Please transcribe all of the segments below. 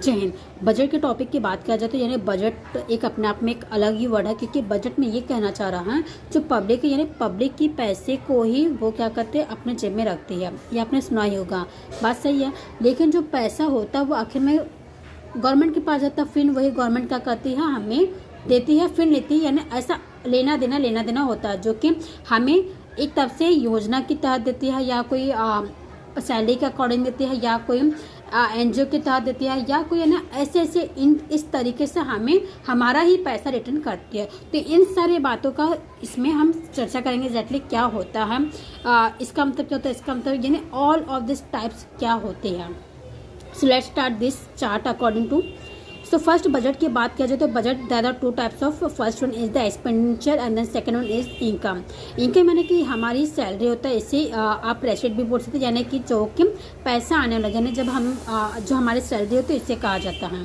जय हिंद। बजट के टॉपिक की बात किया जाए तो यानी बजट एक अपने आप में एक अलग ही वर्ड है, क्योंकि बजट में ये कहना चाह रहा है जो पब्लिक है, यानी पब्लिक की पैसे को ही वो क्या करते हैं, अपने जेब में रखती है। ये आपने सुना ही होगा, बात सही है। लेकिन जो पैसा होता है वो आखिर में गवर्नमेंट के पास जाता है, फिर वही गवर्नमेंट क्या करती है, हमें देती है, फिर लेती है। यानी ऐसा लेना देना होता है, जो कि हमें एक तरफ से योजना के तहत देती है, या कोई सैलरी के अकॉर्डिंग देती है, या कोई एनजीओ के तहत देती है, या कोई है ना ऐसे इस तरीके से हमें हमारा ही पैसा रिटर्न करती है। तो इन सारी बातों का इसमें हम चर्चा करेंगे एग्जैक्टली क्या होता है, इसका मतलब क्या होता है, इसका मतलब यानी ऑल ऑफ दिस टाइप्स क्या होते हैं। So let's start this chart according to. So first budget की बात किया जाए तो budget there are two types of, first one is the expenditure and then second one is income. Income यानी कि हमारी सैलरी होता है, इसे आप रेसिट भी बोल सकते हैं, यानी कि जो कि पैसा आने वाला, यानी जब हम जो हमारी सैलरी होती है इसे कहा जाता है,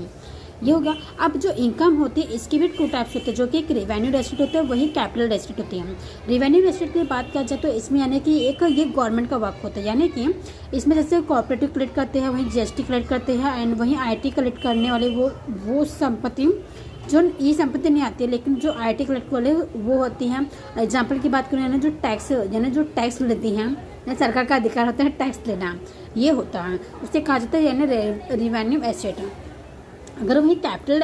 ये हो गया। अब जो इनकम होती है इसकी भी टू टाइप्स होते हैं, जो कि एक रेवेन्यू रेसिट होता है, वही कैपिटल रेसिट होती है। रेवेन्यू रेसिट की बात किया जाए तो इसमें यानी कि एक ये गवर्नमेंट का वर्क होता है, यानी कि इसमें जैसे कोऑपरेटिव कलेक्ट करते हैं, वहीं जीएसटी कलेक्ट करते हैं, एंड वहीं आईटी कलेक्ट करने वाले वो संपत्ति जो ये संपत्ति नहीं आती है, लेकिन जो आईटी कलेक्ट वाले वो होती हैं। एग्जाम्पल की बात करें यानी जो टैक्स, यानी जो टैक्स लेती हैं, सरकार का अधिकार होता है टैक्स लेना, ये होता है, उसे कहा जाता है यानी रेवेन्यू एसेट। अगर वही कैपिटल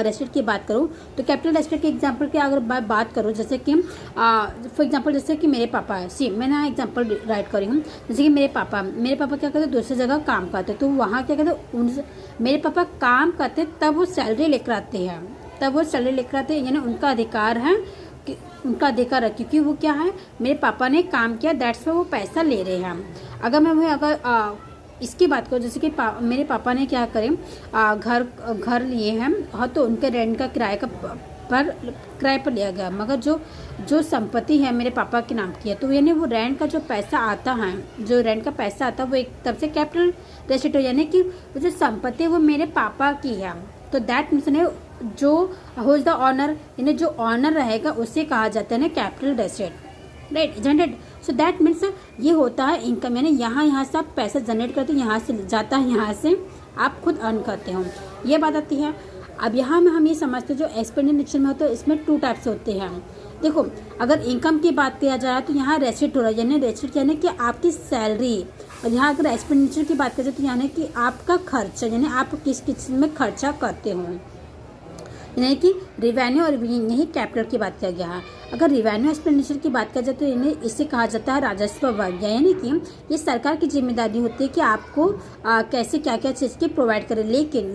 रेसिट की बात करूँ तो कैपिटल रेसिट के एग्जांपल की अगर मैं बात करूँ, जैसे कि फॉर एग्जांपल जैसे कि मेरे पापा है, सी मैं ना एग्जांपल राइट करी हूँ। जैसे कि मेरे पापा क्या करते, दूसरी जगह काम करते, तो वहाँ क्या कहते, मेरे पापा काम करते तब वो सैलरी लेकर आते हैं, यानी उनका अधिकार है उनका अधिकार है, क्योंकि वो क्या है, मेरे पापा ने काम किया, दैट्स वो पैसा ले रहे हैं। अगर मैं वही इसकी बात करूँ, जैसे कि मेरे पापा ने क्या करें, घर लिए हैं, हाँ, तो उनके रेंट का किराए पर लिया गया, मगर जो संपत्ति है मेरे पापा के नाम की है, तो यानी वो रेंट का जो पैसा आता है, वो एक तरफ से कैपिटल रेसिट हो, यानी कि वो जो संपत्ति है वो मेरे पापा की है। तो दैट मीन्स जो हु इज द ऑनर, यानी जो ऑनर रहेगा उसे कहा जाता है ना capital receipt, right, generate. So that means ये होता है इनकम, यानी यहाँ से आप पैसा जनरेट करते हो, यहाँ से जाता है, यहाँ से आप खुद अर्न करते हो, ये बात आती है। अब यहाँ में हम ये समझते हैं जो एक्सपेंडिचर में होता है इसमें टू टाइप्स होते हैं। देखो, अगर इनकम की बात किया जाए तो यहाँ रेसिट हो रहा है, यानी रेसिट यानी कि आपकी सैलरी, और यहाँ अगर एक्सपेंडिचर की बात करें तो यानी कि आपका खर्चा, यानी आप किस चीज़ में खर्चा करते हो, यानी कि रिवेन्यू और यही कैपिटल की बात किया गया है। अगर रिवेन्यू एक्सपेंडिचर की बात किया जाए तो यानी इसे कहा जाता है राजस्व वर्ग, यानी कि ये सरकार की जिम्मेदारी होती है कि आपको कैसे क्या क्या चीज़ की प्रोवाइड करें, लेकिन